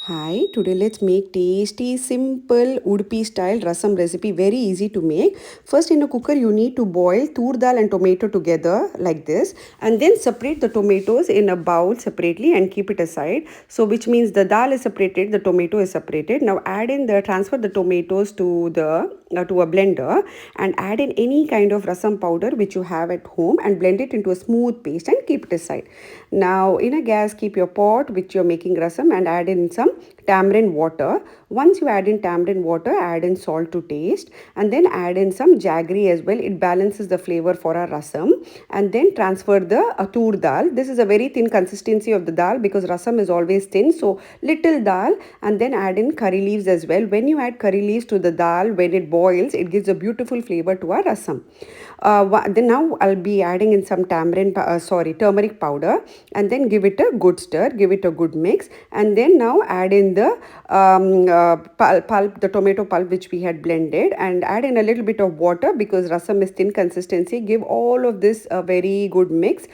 Hi, today let's make tasty, simple Udupi style rasam recipe. Very easy to make. First, in a cooker, you need to boil toor dal and tomato together like this, and then separate the tomatoes in a bowl separately and keep it aside. So, which means the dal is separated, the tomato is separated. Now, transfer the tomatoes to a blender and add in any kind of rasam powder which you have at home and blend it into a smooth paste and keep it aside. Now, in a gas, keep your pot which you're making rasam and add in some tamarind water. Once you add in tamarind water, add in salt to taste and then add in some jaggery as well. It balances the flavor for our rasam, and then transfer the toor dal. This is a very thin consistency of the dal because rasam is always thin, so little dal, and then add in curry leaves as well. When you add curry leaves to the dal, when it boils, it gives a beautiful flavor to our rasam. Then now I'll be adding in some turmeric powder, and then give it a good stir, give it a good mix, and then now add in the pulp, the tomato pulp which we had blended, and add in a little bit of water because rasam is thin consistency. Give all of this a very good mix.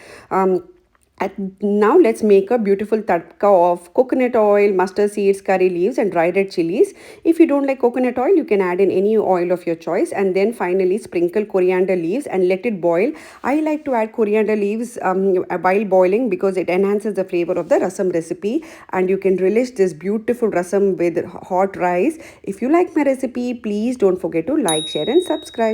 And now let's make a beautiful tadka of coconut oil, mustard seeds, curry leaves and dried red chilies. If you don't like coconut oil, you can add in any oil of your choice, and then finally sprinkle coriander leaves and let it boil. I like to add coriander leaves while boiling because it enhances the flavor of the rasam recipe, and you can relish this beautiful rasam with hot rice. If you like my recipe, please don't forget to like, share and subscribe.